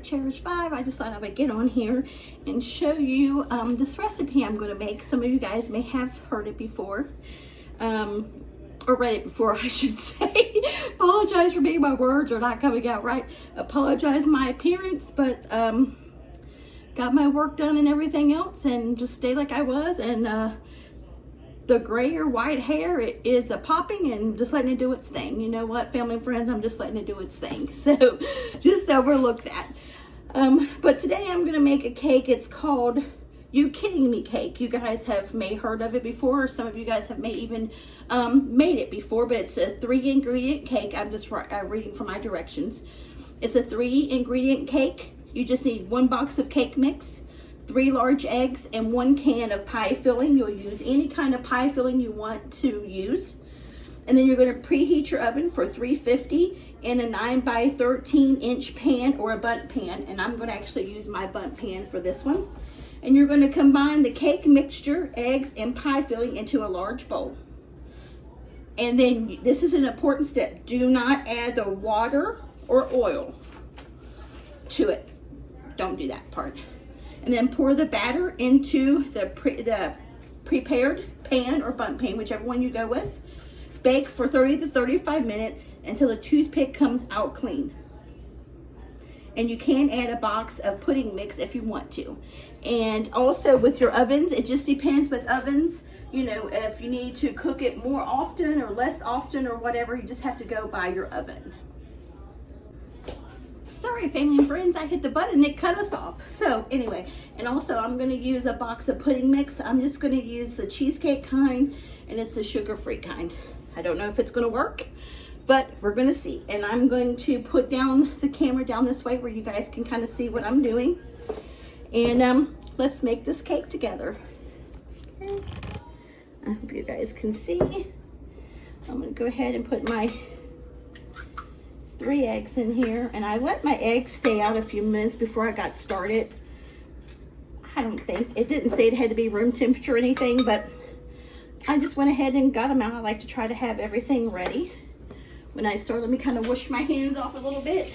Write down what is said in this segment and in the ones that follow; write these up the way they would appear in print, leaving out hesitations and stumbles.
Cherished 5. I just thought I would get on here and show you this recipe I'm going to make. Some of you guys may have heard it before, or read it before, I should say. Apologize for me, my words are not coming out right. Apologize my appearance, but got my work done and everything else, and just stay like I was, and the gray or white hair is popping and just letting it do its thing. You know what, family and friends, I'm just letting it do its thing. So just overlook that. But today I'm gonna make a cake. It's called You Kidding Me cake. You guys may heard of it before, or some of you guys have may even made it before, but it's a 3-ingredient cake. I'm just reading from my directions. It's a 3-ingredient cake. You just need 1 box of cake mix, 3 large eggs, and 1 can of pie filling. You'll use any kind of pie filling you want to use. And then you're going to preheat your oven for 350 in a 9 by 13 inch pan or a bundt pan. And I'm going to actually use my bundt pan for this one. And you're going to combine the cake mixture, eggs, and pie filling into a large bowl. And then this is an important step. Do not add the water or oil to it. Don't do that part. And then pour the batter into the prepared pan or bundt pan, whichever one you go with. Bake for 30 to 35 minutes until the toothpick comes out clean. And you can add a box of pudding mix if you want to. And also with your ovens, it just depends with ovens. You know, if you need to cook it more often or less often or whatever, you just have to go by your oven. Sorry, family and friends, I hit the button and it cut us off. So anyway, and also I'm going to use a box of pudding mix. I'm just going to use the cheesecake kind, and it's the sugar-free kind. I don't know if it's going to work, but we're going to see. And I'm going to put down the camera down this way where you guys can kind of see what I'm doing. And let's make this cake together. Okay. I hope you guys can see. I'm going to go ahead and put my 3 eggs in here, and I let my eggs stay out a few minutes before I got started. I don't think, it didn't say it had to be room temperature or anything, but I just went ahead and got them out. I like to try to have everything ready when I start. Let me kind of wash my hands off a little bit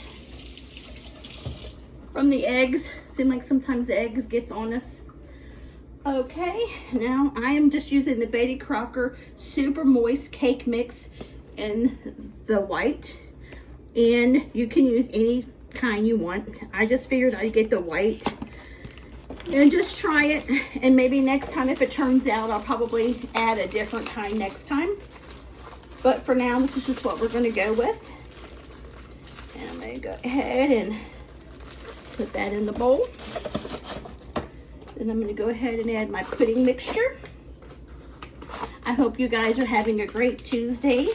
from the eggs. Seem like sometimes the eggs gets on us. Okay, now I am just using the Betty Crocker Super Moist Cake Mix in the white. And you can use any kind you want. I just figured I'd get the white and just try it. And maybe next time, if it turns out, I'll probably add a different kind next time. But for now, this is just what we're going to go with. And I'm going to go ahead and put that in the bowl. Then I'm going to go ahead and add my pudding mixture. I hope you guys are having a great Tuesday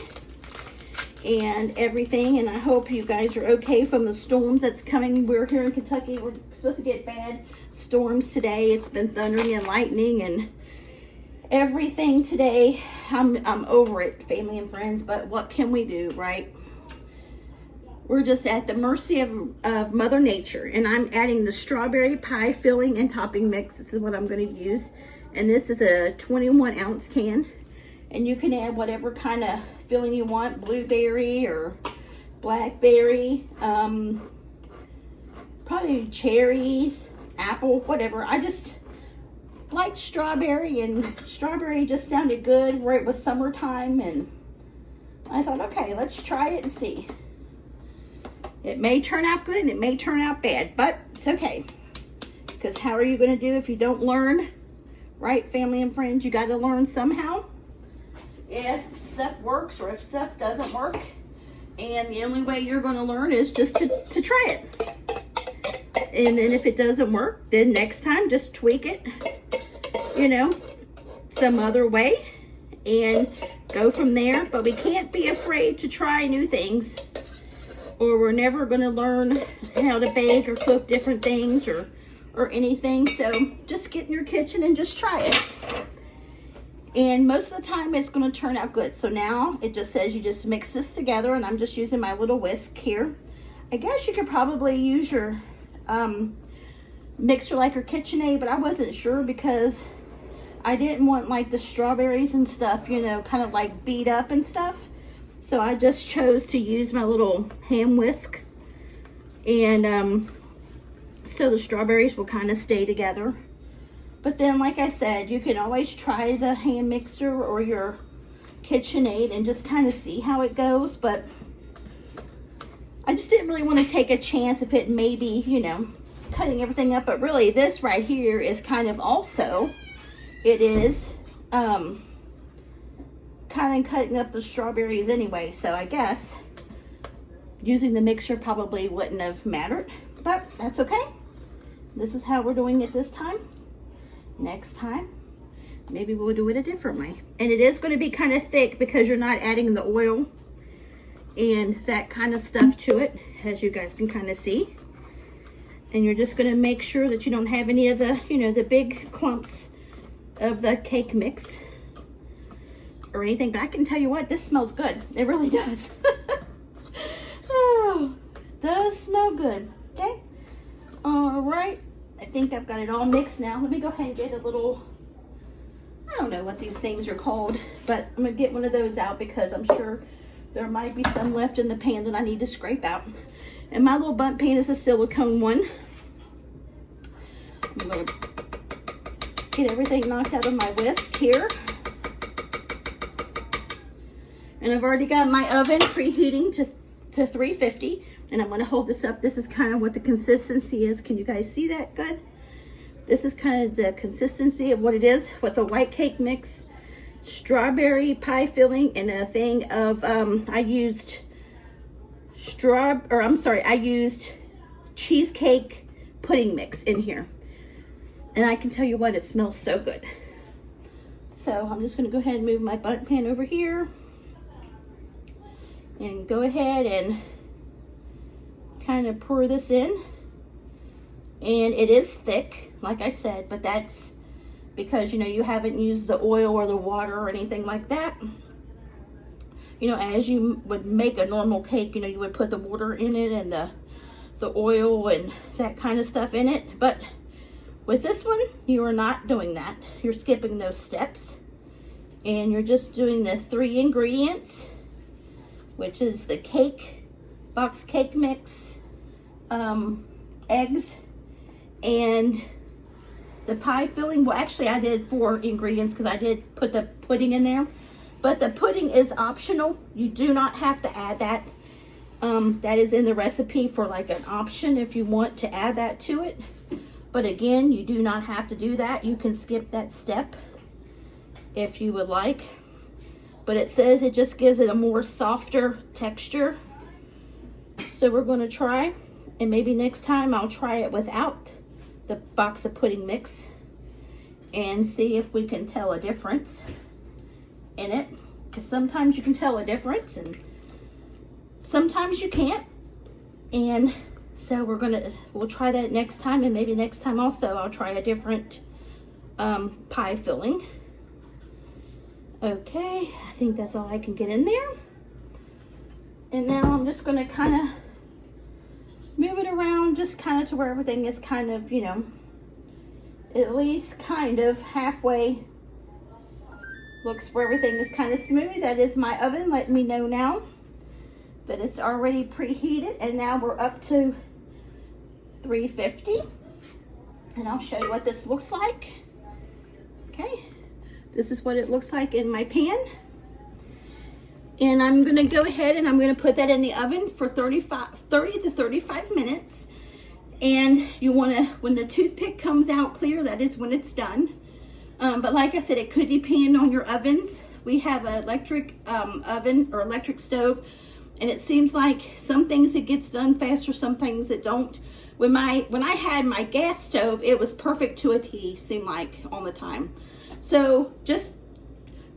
and everything, and I hope you guys are okay from the storms that's coming. We're here in Kentucky. We're supposed to get bad storms today. It's been thundering and lightning and everything today. I'm over it, family and friends, but what can we do, right? We're just at the mercy of Mother Nature. And I'm adding the strawberry pie filling and topping mix. This is what I'm going to use, and this is a 21-ounce can. And you can add whatever kind of filling you want, blueberry or blackberry, probably cherries, apple, whatever. I just liked strawberry, and strawberry just sounded good where it was summertime, and I thought, okay, let's try it and see. It may turn out good and it may turn out bad, but it's okay. Because how are you going to do if you don't learn? Right, family and friends? You got to learn somehow. If stuff works or if stuff doesn't work. And the only way you're going to learn is just to try it. And then if it doesn't work, then next time just tweak it, you know, some other way and go from there. But we can't be afraid to try new things, or we're never going to learn how to bake or cook different things or anything. So just get in your kitchen and just try it. And most of the time it's going to turn out good. So now it just says you just mix this together, and I'm just using my little whisk here. I guess you could probably use your mixer like your KitchenAid, but I wasn't sure because I didn't want like the strawberries and stuff, you know, kind of like beat up and stuff. So I just chose to use my little hand whisk. And so the strawberries will kind of stay together. But then, like I said, you can always try the hand mixer or your KitchenAid and just kind of see how it goes. But I just didn't really want to take a chance if it may be, you know, cutting everything up. But really, this right here is kind of also, it is kind of cutting up the strawberries anyway. So I guess using the mixer probably wouldn't have mattered, but that's okay. This is how we're doing it this time. Next time, maybe we'll do it a different way. And it is going to be kind of thick because you're not adding the oil and that kind of stuff to it, as you guys can kind of see. And you're just going to make sure that you don't have any of the, you know, the big clumps of the cake mix or anything. But I can tell you what, this smells good. It really does. Oh, it does smell good. Okay. All right. I think I've got it all mixed now. Let me go ahead and get a little, I don't know what these things are called, but I'm going to get one of those out because I'm sure there might be some left in the pan that I need to scrape out. And my little bundt pan is a silicone one. I'm going to get everything knocked out of my whisk here. And I've already got my oven preheating to 350. And I'm going to hold this up. This is kind of what the consistency is. Can you guys see that good? This is kind of the consistency of what it is with a white cake mix, strawberry pie filling, and a thing of, I used cheesecake pudding mix in here. And I can tell you what, it smells so good. So I'm just going to go ahead and move my bundt pan over here. And go ahead and kind of pour this in. And it is thick, like I said, but that's because, you know, you haven't used the oil or the water or anything like that. You know, as you would make a normal cake, you know, you would put the water in it and the oil and that kind of stuff in it. But with this one, you are not doing that. You're skipping those steps. And you're just doing the 3 ingredients, which is the box cake mix, eggs, and the pie filling. Well, actually I did 4 ingredients because I did put the pudding in there, but the pudding is optional. You do not have to add that. That is in the recipe for like an option if you want to add that to it. But again, you do not have to do that. You can skip that step if you would like. But it says it just gives it a more softer texture. So we're going to try, and maybe next time I'll try it without the box of pudding mix and see if we can tell a difference in it. Because sometimes you can tell a difference and sometimes you can't. And so we'll try that next time, and maybe next time also I'll try a different pie filling. Okay, I think that's all I can get in there. And now I'm just going to kind of move it around just kind of to where everything is kind of, you know, at least kind of halfway. Looks where everything is kind of smooth. That is my oven letting me know now that it's already preheated. And now we're up to 350. And I'll show you what this looks like. Okay. This is what it looks like in my pan. And I'm going to go ahead and I'm going to put that in the oven for 30 to 35 minutes. And you want to, when the toothpick comes out clear, that is when it's done. But like I said, it could depend on your ovens. We have an electric oven or electric stove. And it seems like some things it gets done faster, some things it don't. When I had my gas stove, it was perfect to a T, seemed like, all the time. So just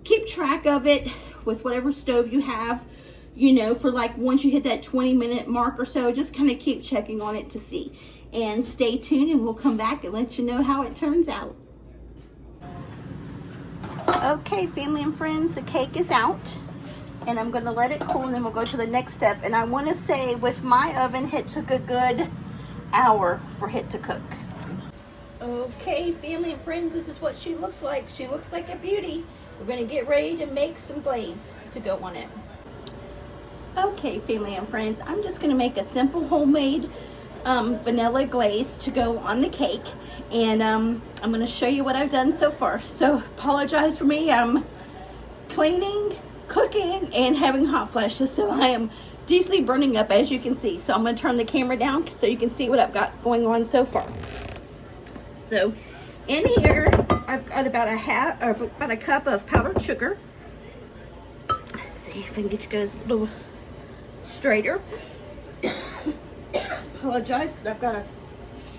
keep track of it with whatever stove you have, you know, for like once you hit that 20-minute mark or so, just kind of keep checking on it to see. And stay tuned and we'll come back and let you know how it turns out. Okay, family and friends, the cake is out. And I'm going to let it cool and then we'll go to the next step. And I want to say with my oven, it took a good hour for it to cook. Okay, family and friends, this is what she looks like. She looks like a beauty. We're going to get ready to make some glaze to go on it. Okay, family and friends, I'm just going to make a simple homemade vanilla glaze to go on the cake. And I'm going to show you what I've done so far. So apologize for me. I'm cleaning, cooking, and having hot flashes. So I am decently burning up, as you can see. So I'm going to turn the camera down so you can see what I've got going on so far. So in here, I've got about a cup of powdered sugar. Let's see if I can get you guys a little straighter. Apologize because I've got a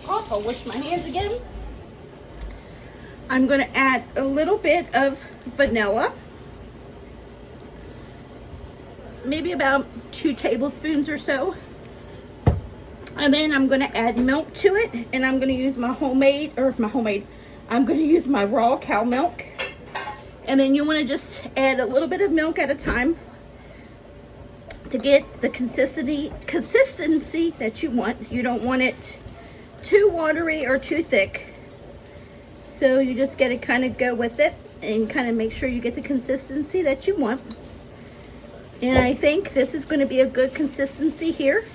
cough. I'll wash my hands again. I'm going to add a little bit of vanilla. Maybe about 2 tablespoons or so. And then I'm going to add milk to it, and I'm going to use I'm going to use my raw cow milk. And then you want to just add a little bit of milk at a time to get the consistency that you want. You don't want it too watery or too thick. So you just got to kind of go with it and kind of make sure you get the consistency that you want. And I think this is going to be a good consistency here.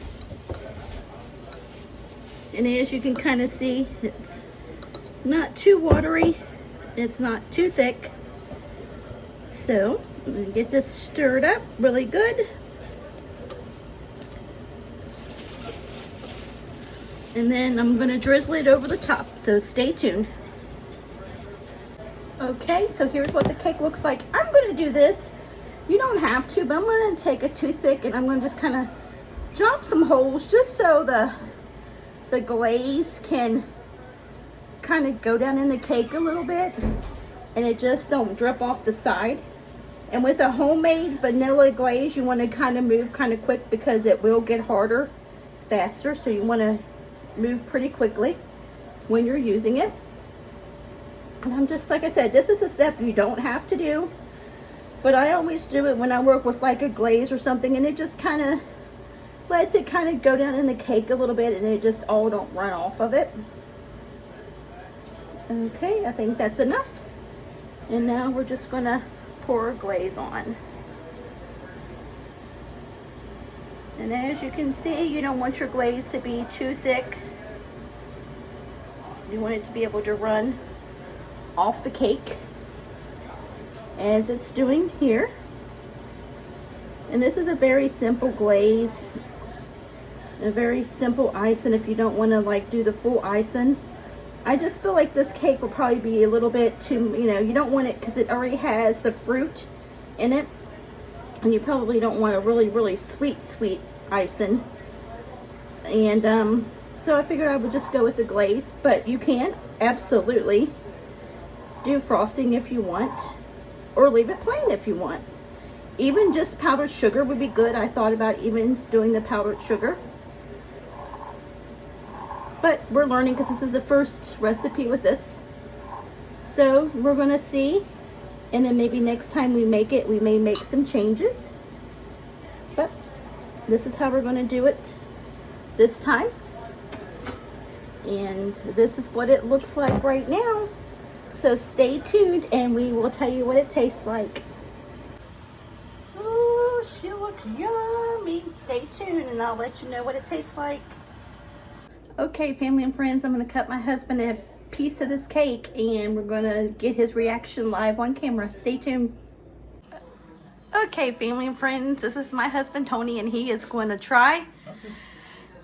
And as you can kind of see, it's not too watery, it's not too thick. So I'm going to get this stirred up really good. And then I'm going to drizzle it over the top, so stay tuned. Okay, so here's what the cake looks like. I'm going to do this. You don't have to, but I'm going to take a toothpick and I'm going to just kind of drop some holes just so the glaze can kind of go down in the cake a little bit and it just don't drip off the side. And with a homemade vanilla glaze, you want to kind of move kind of quick because it will get harder faster. So you want to move pretty quickly when you're using it. And I'm just, like I said, this is a step you don't have to do, but I always do it when I work with like a glaze or something, and it just kind of lets it kind of go down in the cake a little bit and it just all don't run off of it. Okay, I think that's enough. And now we're just gonna pour a glaze on. And as you can see, you don't want your glaze to be too thick. You want it to be able to run off the cake as it's doing here. And this is a very simple glaze, a very simple icing if you don't want to like do the full icing. I just feel like this cake will probably be a little bit too, you don't want it because it already has the fruit in it, and you probably don't want a really sweet icing. And so I figured I would just go with the glaze, but you can absolutely do frosting if you want, or leave it plain if you want. Even just powdered sugar would be good. I thought about even doing the powdered sugar, but we're learning because this is the first recipe with this. So we're gonna see, and then maybe next time we make it, we may make some changes. But this is how we're gonna do it this time. And this is what it looks like right now. So stay tuned and we will tell you what it tastes like. Oh, she looks yummy. Stay tuned and I'll let you know what it tastes like. Okay, family and friends, I'm gonna cut my husband a piece of this cake and we're gonna get his reaction live on camera. Stay tuned. Okay, family and friends, this is my husband Tony and he is going to try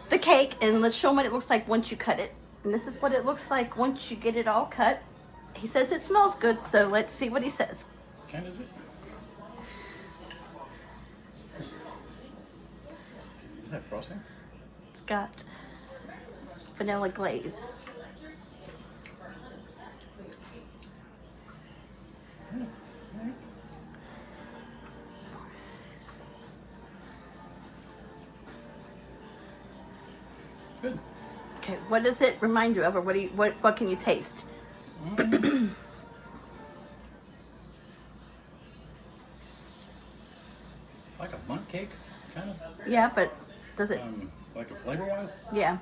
the cake, and let's show him what it looks like once you cut it. And this is what it looks like once you get it all cut. He says it smells good, so let's see what he says. Kind of it. Is that frosting? It's got vanilla glaze. Good. Okay, what does it remind you of, or what can you taste? Like a bundt cake, kind of. Yeah, but does it? Like a flavor-wise? Yeah.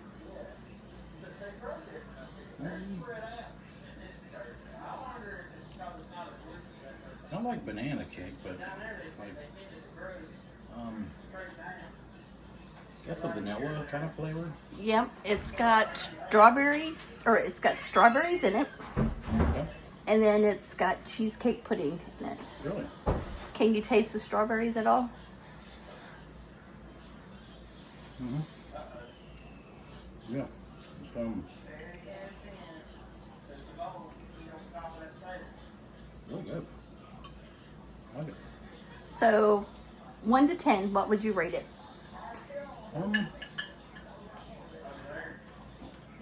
Not like banana cake, but like That's a vanilla kind of flavor. Yep, it's got strawberries in it. Okay. And then it's got cheesecake pudding in it. Really? Can you taste the strawberries at all? Mm-hmm. Yeah. It's, really good. I like it. So, 1 to 10, what would you rate it?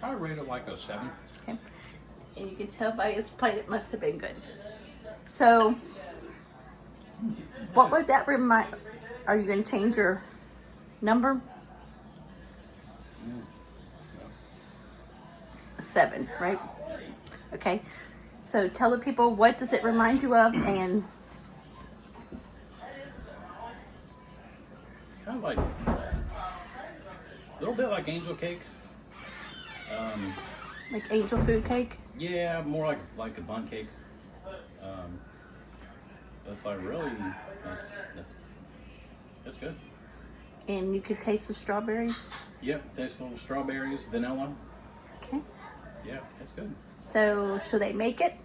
I rate it like a 7. Okay. And you can tell by his plate it must have been good. So, what would that remind? Are you going to change your number? 7, right? Okay. So tell the people, what does it remind you of, and Kind of like a little bit like angel cake. like angel food cake? Yeah, more like a bun cake. That's like really that's good. And you could taste the strawberries? Yep, tastes a little strawberries, vanilla. Okay. Yeah, it's good. So should they make it?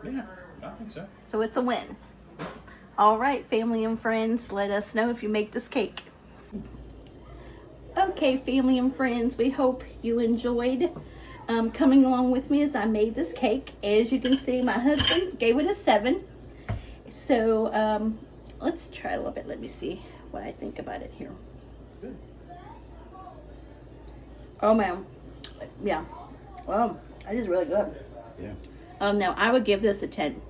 Yeah, I think so. So it's a win. All right, family and friends, let us know if you make this cake. Okay, family and friends, we hope you enjoyed coming along with me as I made this cake. As you can see, my husband gave it a 7. So let's try a little bit. Let me see what I think about it here. Good. Oh man, yeah. Well, that is really good. Yeah. Now I would give this a 10.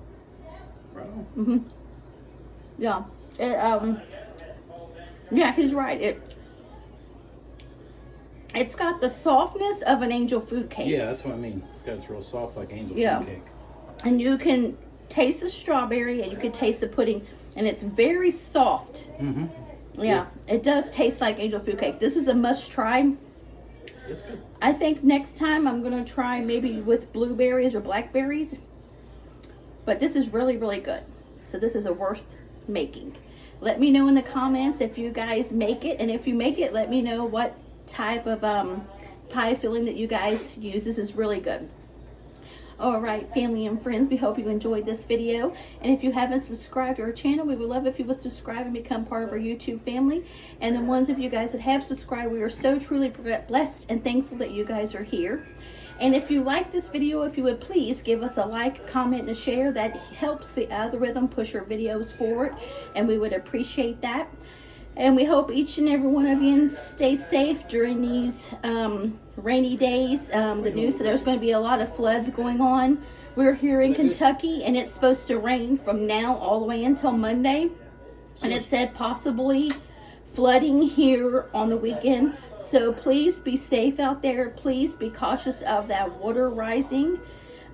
Right. Yeah. Yeah, he's right. It's got the softness of an angel food cake. Yeah, that's what I mean. It's real soft like angel food cake. And you can taste the strawberry and you can taste the pudding, and it's very soft. Yeah, it does taste like angel food cake. This is a must try. It's good. I think next time I'm going to try maybe with blueberries or blackberries. But this is really, really good. So this is a worth making. Let me know in the comments if you guys make it. And if you make it, let me know what type of pie filling that you guys use. This is really good. All right, family and friends, we hope you enjoyed this video. And if you haven't subscribed to our channel, we would love if you would subscribe and become part of our YouTube family. And the ones of you guys that have subscribed, we are so truly blessed and thankful that you guys are here. And if you like this video, if you would please give us a like, comment, and a share. That helps the algorithm push our videos forward, and we would appreciate that. And we hope each and every one of you stay safe during these rainy days. The news said there's going to be a lot of floods going on. We're here in Kentucky, and it's supposed to rain from now all the way until Monday. And it said possibly flooding here on the weekend. So please be safe out there. Please be cautious of that water rising.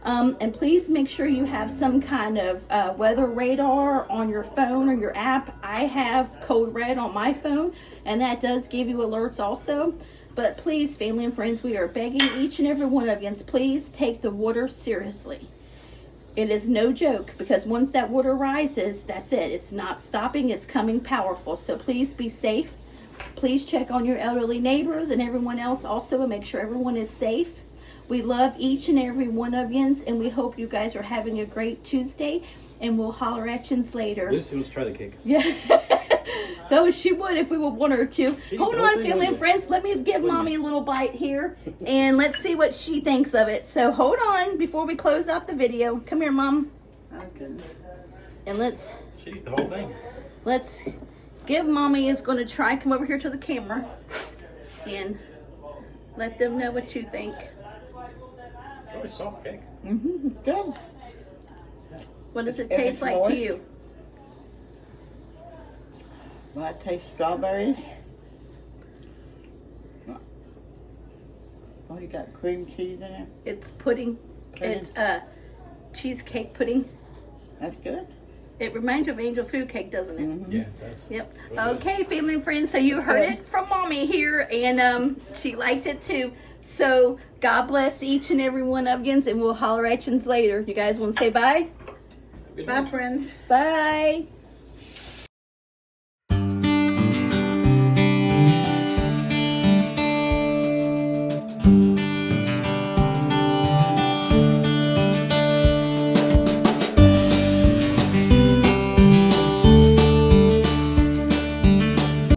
And please make sure you have some kind of weather radar on your phone or your app. I have Code Red on my phone, and that does give you alerts also. But please, family and friends, we are begging each and every one of you, please take the water seriously. It is no joke, because once that water rises, that's it. It's not stopping. It's coming powerful. So please be safe. Please check on your elderly neighbors and everyone else also, and make sure everyone is safe. We love each and every one of yous, and we hope you guys are having a great Tuesday, and we'll holler at yous later. Lucy wants to try the cake. Yeah. No, she would if we would want her to. Hold on, family and friends. Let me give Mommy a little bite here, and let's see what she thinks of it. So hold on before we close out the video. Come here, Mom. Okay. And let's... She ate the whole thing. Let's give Mommy is going to try. Come over here to the camera and let them know what you think. Really soft cake. Good. What does it If taste it's like to moist. you? When I taste strawberries. Oh, you got cream cheese in it? It's pudding. Pudding. It's cheesecake pudding. That's good. It reminds you of angel food cake, doesn't it? Yeah, it does. Yep. Really good. Okay, family and friends. So you heard it from Mommy here, and she liked it too. So God bless each and every one of yous, and we'll holler at yous later. You guys want to say bye? Good Bye, job. friends. Bye. Bye.